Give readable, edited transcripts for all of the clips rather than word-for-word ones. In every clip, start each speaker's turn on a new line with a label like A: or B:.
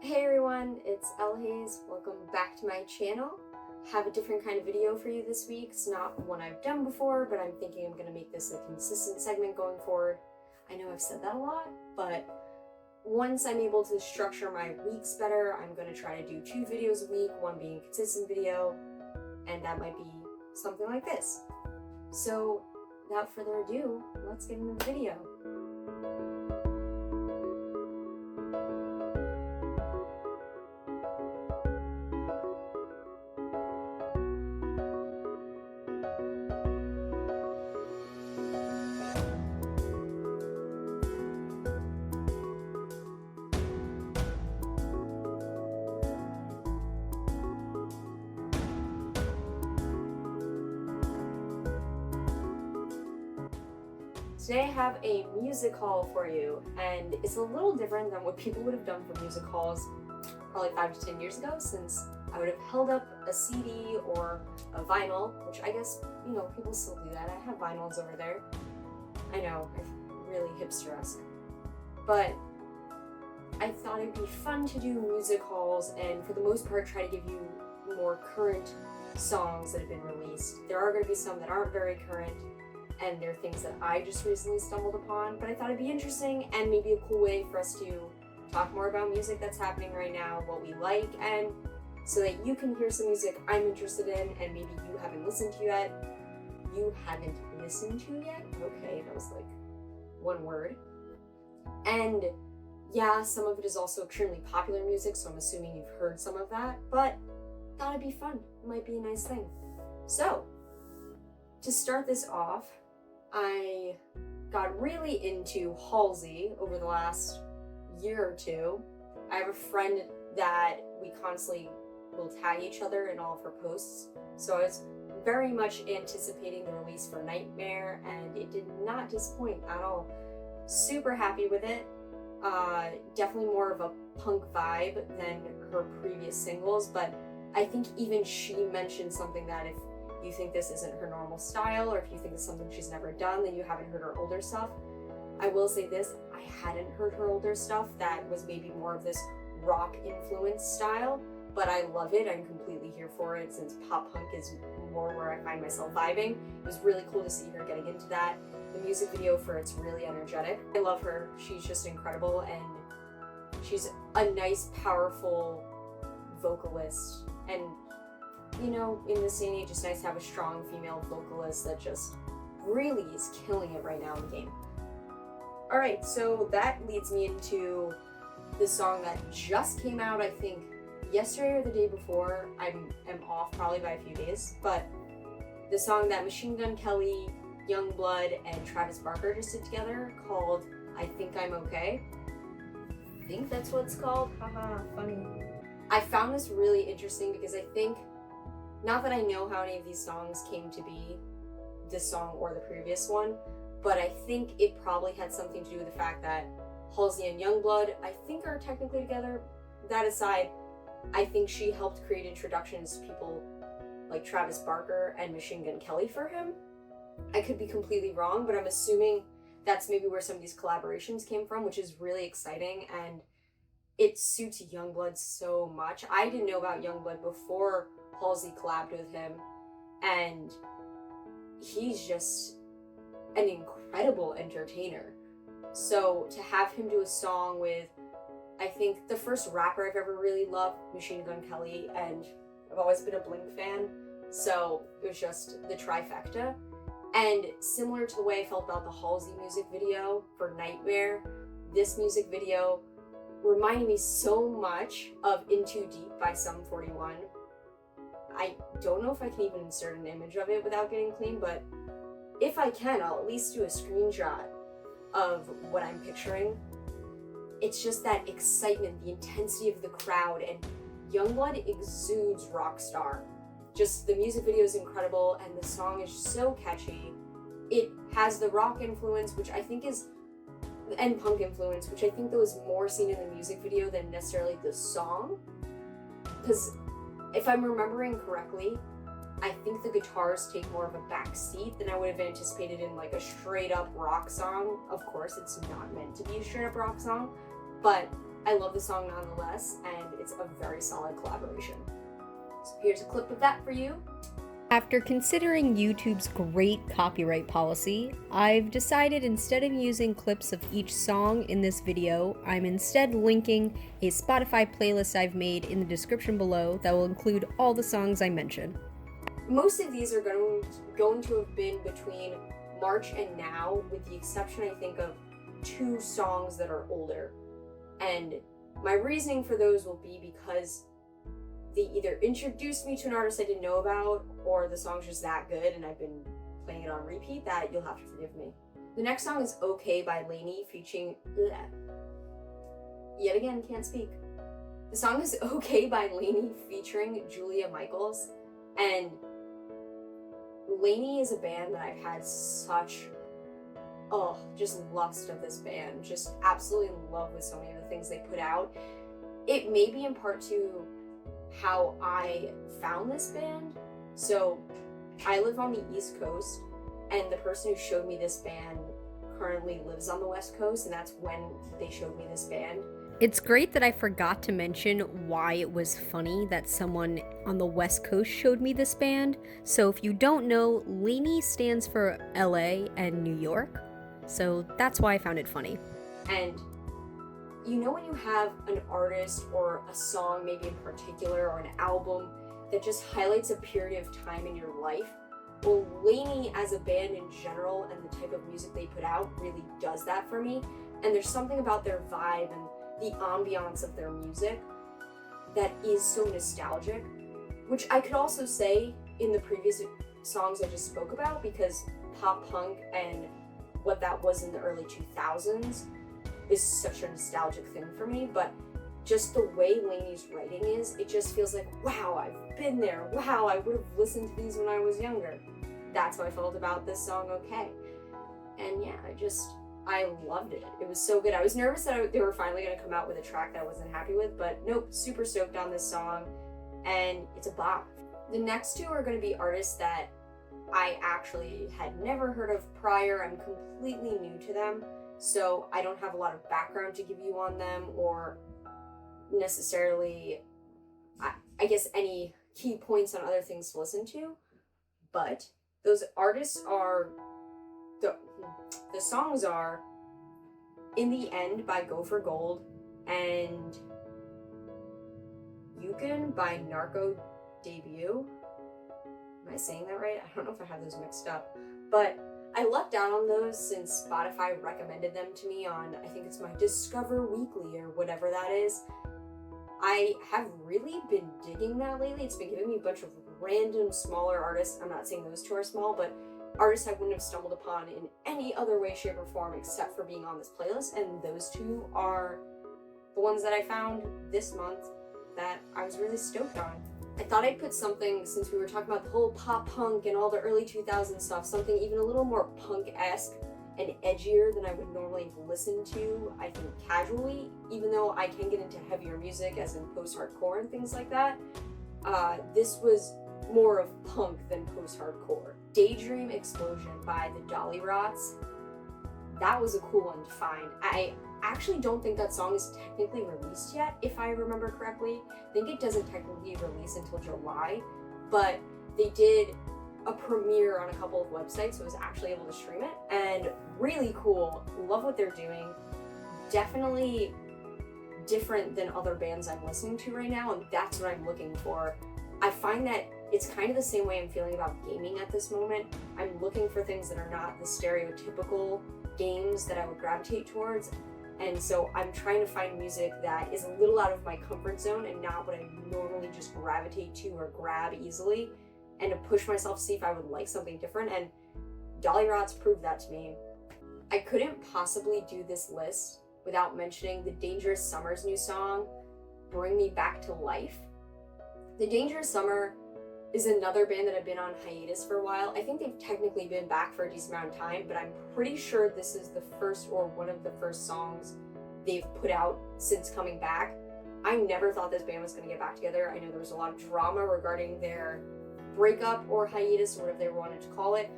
A: Hey everyone, it's Elle Hayes. Welcome back to my channel. Have a different kind of video for you this week. It's not one I've done before, but I'm thinking I'm going to make this a consistent segment going forward. I know I've said that a lot, but once I'm able to structure my weeks better, I'm going to try to do 2 videos a week, one being a consistent video, and that might be something like this. So without further ado, let's get into the video. Today I have a music haul for you, and it's a little different than what people would have done for music hauls probably 5 to 10 years ago, since I would have held up a CD or a vinyl, which I guess, people still do that. I have vinyls over there. I know, really hipster-esque. But I thought it'd be fun to do music hauls and for the most part try to give you more current songs that have been released. There are going to be some that aren't very current, and they're things that I just recently stumbled upon, but I thought it'd be interesting and maybe a cool way for us to talk more about music that's happening right now, what we like, and so that you can hear some music I'm interested in and maybe you haven't listened to yet. You haven't listened to yet? Okay, that was like one word. And yeah, some of it is also extremely popular music, so I'm assuming you've heard some of that, but thought it'd be fun. It might be a nice thing. So, to start this off, I got really into Halsey over the last year or two. I have a friend that we constantly will tag each other in all of her posts, so I was very much anticipating the release for Nightmare, and it did not disappoint at all. Super happy with it. Definitely more of a punk vibe than her previous singles, but I think even she mentioned something that if you think this isn't her normal style, or if you think it's something she's never done, then you haven't heard her older stuff. I will say this, I hadn't heard her older stuff that was maybe more of this rock influence style, but I love it. I'm completely here for it since pop punk is more where I find myself vibing. It was really cool to see her getting into that. The music video for it's really energetic. I love her. She's just incredible, and she's a nice, powerful vocalist, and in this day and age, it's nice to have a strong female vocalist that just really is killing it right now in the game. Alright, so that leads me into the song that just came out, I think, yesterday or the day before. I'm off probably by a few days, but the song that Machine Gun Kelly, Yungblud, and Travis Barker just did together called I Think I'm Okay. I think that's what it's called. Haha, funny. I found this really interesting because I think, not that I know how any of these songs came to be, this song or the previous one, but I think it probably had something to do with the fact that Halsey and Yungblud, I think, are technically together. That aside, I think she helped create introductions to people like Travis Barker and Machine Gun Kelly for him. I could be completely wrong, but I'm assuming that's maybe where some of these collaborations came from, which is really exciting, and it suits Yungblud so much. I didn't know about Yungblud before Halsey collabed with him, and he's just an incredible entertainer. So to have him do a song with, I think, the first rapper I've ever really loved, Machine Gun Kelly, and I've always been a Blink fan, so it was just the trifecta. And similar to the way I felt about the Halsey music video for Nightmare, this music video reminded me so much of In Too Deep by Sum 41. I don't know if I can even insert an image of it without getting clean, but if I can, I'll at least do a screenshot of what I'm picturing. It's just that excitement, the intensity of the crowd, and Yungblud exudes rock star. Just the music video is incredible, and the song is so catchy. It has the rock influence, which I think is, and punk influence, which I think that was more seen in the music video than necessarily the song. Because if I'm remembering correctly, I think the guitars take more of a back seat than I would have anticipated in like a straight up rock song. Of course, it's not meant to be a straight up rock song, but I love the song nonetheless, and it's a very solid collaboration. So here's a clip of that for you.
B: After considering YouTube's great copyright policy, I've decided instead of using clips of each song in this video, I'm instead linking a Spotify playlist I've made in the description below that will include all the songs I mentioned.
A: Most of these are going to have been between March and now, with the exception, I think, of 2 songs that are older. And my reasoning for those will be because they either introduced me to an artist I didn't know about, or the song's just that good and I've been playing it on repeat that you'll have to forgive me. The next song is Okay by Lainey featuring... Yet again, can't speak. The song is Okay by Lainey featuring Julia Michaels, and Lainey is a band that I've had such, just lust of this band. Just absolutely in love with so many of the things they put out. It may be in part to how I found this band. So I live on the East Coast, and the person who showed me this band currently lives on the West Coast, and that's when they showed me this band.
B: It's great that I forgot to mention why it was funny that someone on the West Coast showed me this band. So if you don't know, Lainey stands for LA and New York. So that's why I found it funny.
A: And you know when you have an artist or a song maybe in particular, or an album that just highlights a period of time in your life? Well, Lainey as a band in general and the type of music they put out really does that for me. And there's something about their vibe and the ambiance of their music that is so nostalgic, which I could also say in the previous songs I just spoke about, because pop punk and what that was in the early 2000s is such a nostalgic thing for me. But just the way Lainey's writing is, it just feels like, wow, I've been there. Wow, I would have listened to these when I was younger. That's how I felt about this song, Okay. And yeah, I loved it. It was so good. I was nervous that they were finally going to come out with a track that I wasn't happy with, but nope, super stoked on this song, and it's a bop. The next 2 are going to be artists that I actually had never heard of prior. I'm completely new to them, so I don't have a lot of background to give you on them, or necessarily, I guess, any key points on other things to listen to. But those artists are... The songs are In the End by Go for Gold and Yukon by Narco Debut. Am I saying that right? I don't know if I have those mixed up. But I lucked out on those since Spotify recommended them to me on, I think it's my Discover Weekly or whatever that is. I have really been digging that lately. It's been giving me a bunch of random smaller artists. I'm not saying those 2 are small, but artists I wouldn't have stumbled upon in any other way, shape, or form except for being on this playlist, and those 2 are the ones that I found this month that I was really stoked on. I thought I'd put something, since we were talking about the whole pop punk and all the early 2000s stuff, something even a little more punk-esque and edgier than I would normally listen to, I think, casually, even though I can get into heavier music, as in post-hardcore and things like that. This was more of punk than post-hardcore. Daydream Explosion by the Dolly Rots. That was a cool one to find. I actually don't think that song is technically released yet, if I remember correctly. I think it doesn't technically release until July, but they did a premiere on a couple of websites, so I was actually able to stream it, and really cool. Love what they're doing. Definitely different than other bands I'm listening to right now, and that's what I'm looking for. I find that it's kind of the same way I'm feeling about gaming at this moment. I'm looking for things that are not the stereotypical games that I would gravitate towards, and so I'm trying to find music that is a little out of my comfort zone and not what I normally just gravitate to or grab easily, and to push myself to see if I would like something different, and Dolly Rots proved that to me. I couldn't possibly do this list without mentioning the Dangerous Summer's new song, Bring Me Back to Life. The Dangerous Summer is another band that I've been on hiatus for a while. I think they've technically been back for a decent amount of time, but I'm pretty sure this is the first or one of the first songs they've put out since coming back. I never thought this band was going to get back together. I know there was a lot of drama regarding their breakup or hiatus or whatever they wanted to call it,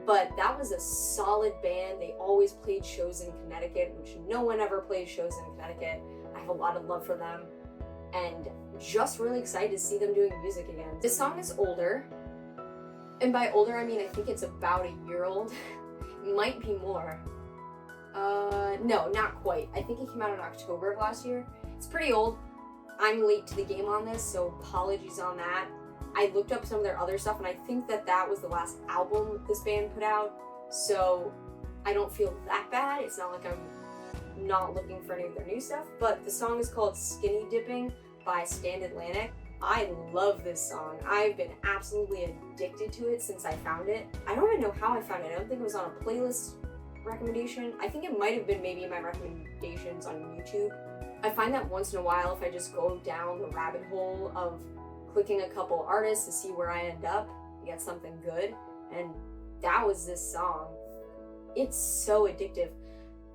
A: but that was a solid band. They always played shows in Connecticut, which no one ever plays shows in Connecticut. I have a lot of love for them, and just really excited to see them doing music again. This song is older, and by older I mean I think it's about a year old. It might be more. No, not quite. I think it came out in October of last year. It's pretty old. I'm late to the game on this, so apologies on that. I looked up some of their other stuff, and I think that was the last album this band put out, so I don't feel that bad. It's not like I'm not looking for any of their new stuff, but the song is called Skinny Dipping by Stand Atlantic. I love this song. I've been absolutely addicted to it since I found it. I don't even know how I found it. I don't think it was on a playlist recommendation. I think it might have been maybe in my recommendations on YouTube. I find that once in a while, if I just go down the rabbit hole of clicking a couple artists to see where I end up, I get something good, and that was this song. It's so addictive.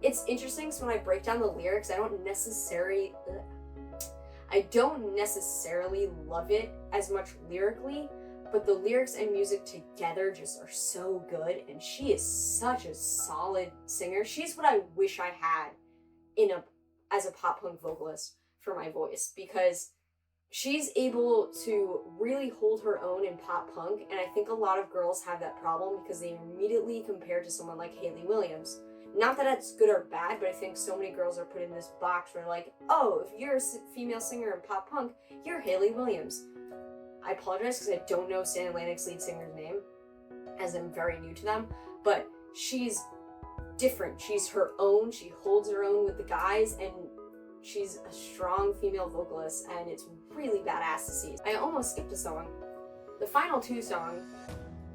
A: It's interesting, so when I break down the lyrics, I don't necessarily love it as much lyrically, but the lyrics and music together just are so good, and she is such a solid singer. She's what I wish I had as a pop punk vocalist for my voice, because she's able to really hold her own in pop punk, and I think a lot of girls have that problem because they immediately compare to someone like Hayley Williams. Not that it's good or bad, but I think so many girls are put in this box where like, oh, if you're a female singer in pop punk, you're Hayley Williams. I apologize because I don't know Stand Atlantic's lead singer's name, as I'm very new to them, but she's different. She's her own, she holds her own with the guys, and she's a strong female vocalist, and it's really badass to see. I almost skipped a song. The final two songs.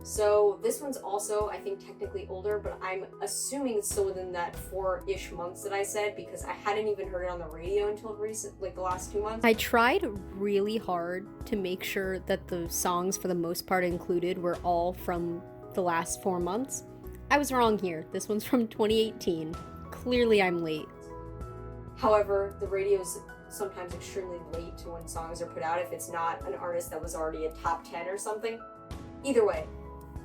A: So this one's also, I think, technically older, but I'm assuming it's still within that 4-ish months that I said, because I hadn't even heard it on the radio until the last 2 months.
B: I tried really hard to make sure that the songs for the most part included were all from the last 4 months. I was wrong here. This one's from 2018. Clearly I'm late.
A: However, the radio's sometimes extremely late to when songs are put out if it's not an artist that was already a top 10 or something. Either way,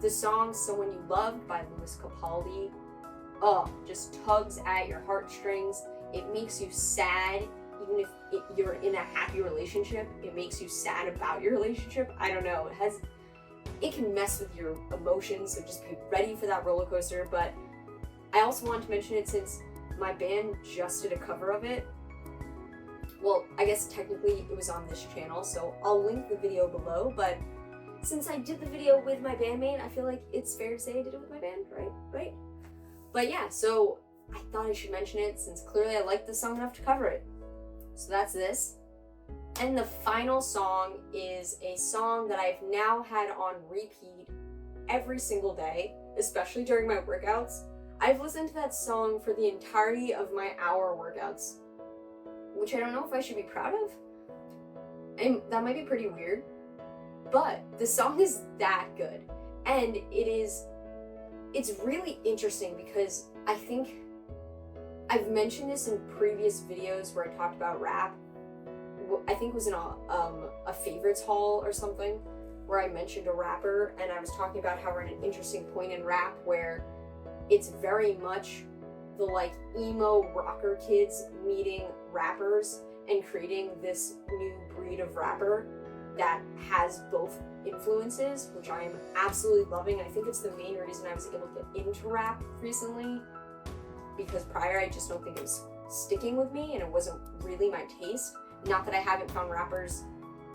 A: the song Someone You Love by Lewis Capaldi, just tugs at your heartstrings. It makes you sad, even if you're in a happy relationship. It makes you sad about your relationship. I don't know, it can mess with your emotions, so just be ready for that roller coaster. But I also want to mention it since my band just did a cover of it. Well, I guess technically it was on this channel, so I'll link the video below, but since I did the video with my bandmate, I feel like it's fair to say I did it with my band, right? But yeah, so I thought I should mention it since clearly I like the song enough to cover it. So that's this. And the final song is a song that I've now had on repeat every single day, especially during my workouts. I've listened to that song for the entirety of my hour workouts, which I don't know if I should be proud of. And that might be pretty weird, but the song is that good. And it's really interesting because I think I've mentioned this in previous videos where I talked about rap. I think it was in a favorites haul or something where I mentioned a rapper, and I was talking about how we're at an interesting point in rap where it's very much the like emo rocker kids meeting rappers and creating this new breed of rapper that has both influences, which I am absolutely loving. I think it's the main reason I was able to get into rap recently, because prior I just don't think it was sticking with me and it wasn't really my taste. Not that I haven't found rappers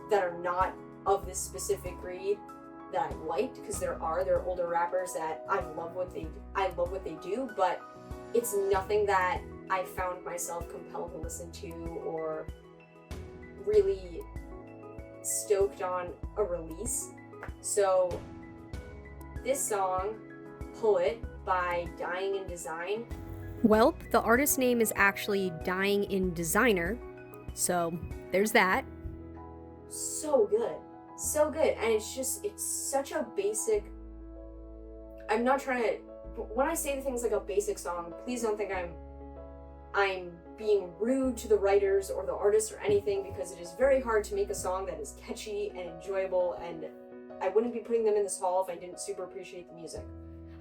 A: that are not of this specific breed that I liked, because there are older rappers that I love what they do, but it's nothing that I found myself compelled to listen to or really stoked on a release. So this song, Pull It by Dying in Design.
B: Well, the artist name is actually Dying in Designer, so there's that.
A: So good. So good. And it's such a basic, I'm not trying to, when I say the things like a basic song, please don't think I'm being rude to the writers or the artists or anything, because it is very hard to make a song that is catchy and enjoyable, and I wouldn't be putting them in this hall if I didn't super appreciate the music.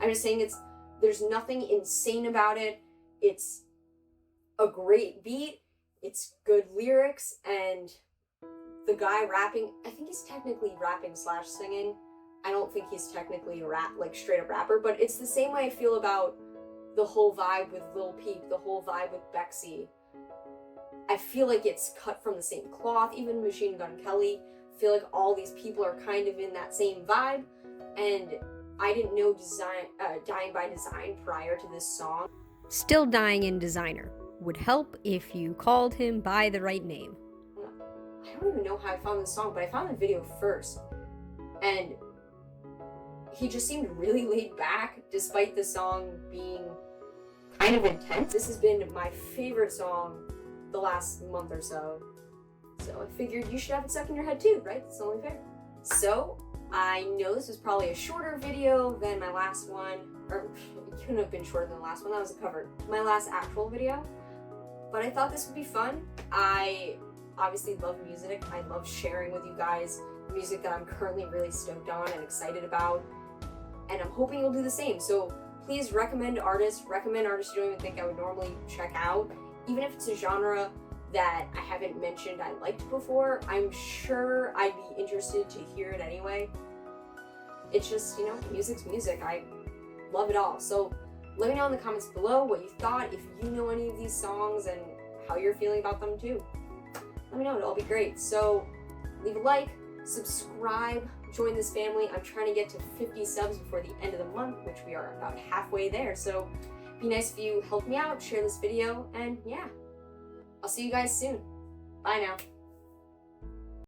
A: I'm just saying there's nothing insane about it. It's a great beat. it's good lyrics, and the guy rapping, I think he's technically rapping slash singing. I don't think he's technically a straight up rapper, but it's the same way I feel about the whole vibe with Lil Peep, the whole vibe with Bexy. I feel like it's cut from the same cloth. Even Machine Gun Kelly, I feel like all these people are kind of in that same vibe, and I didn't know Dying by Design prior to this song.
B: Still Dying in Designer would help if you called him by the right name.
A: I don't even know how I found this song, but I found the video first, and he just seemed really laid back despite the song being kind of intense. This has been my favorite song the last month or so. So I figured you should have it stuck in your head too, right? It's only fair. So I know this was probably a shorter video than my last one, or it couldn't have been shorter than the last one. That was a cover. My last actual video. But I thought this would be fun. I obviously love music. I love sharing with you guys music that I'm currently really stoked on and excited about. And I'm hoping you'll do the same. So please recommend artists you don't even think I would normally check out. Even if it's a genre that I haven't mentioned I liked before, I'm sure I'd be interested to hear it anyway. It's just, music's music. I love it all. So let me know in the comments below what you thought, if you know any of these songs and how you're feeling about them too. Let me know, it'll all be great. So leave a like, subscribe, join this family. I'm trying to get to 50 subs before the end of the month, which we are about halfway there. So be nice if you help me out, share this video, and yeah, I'll see you guys soon. Bye now.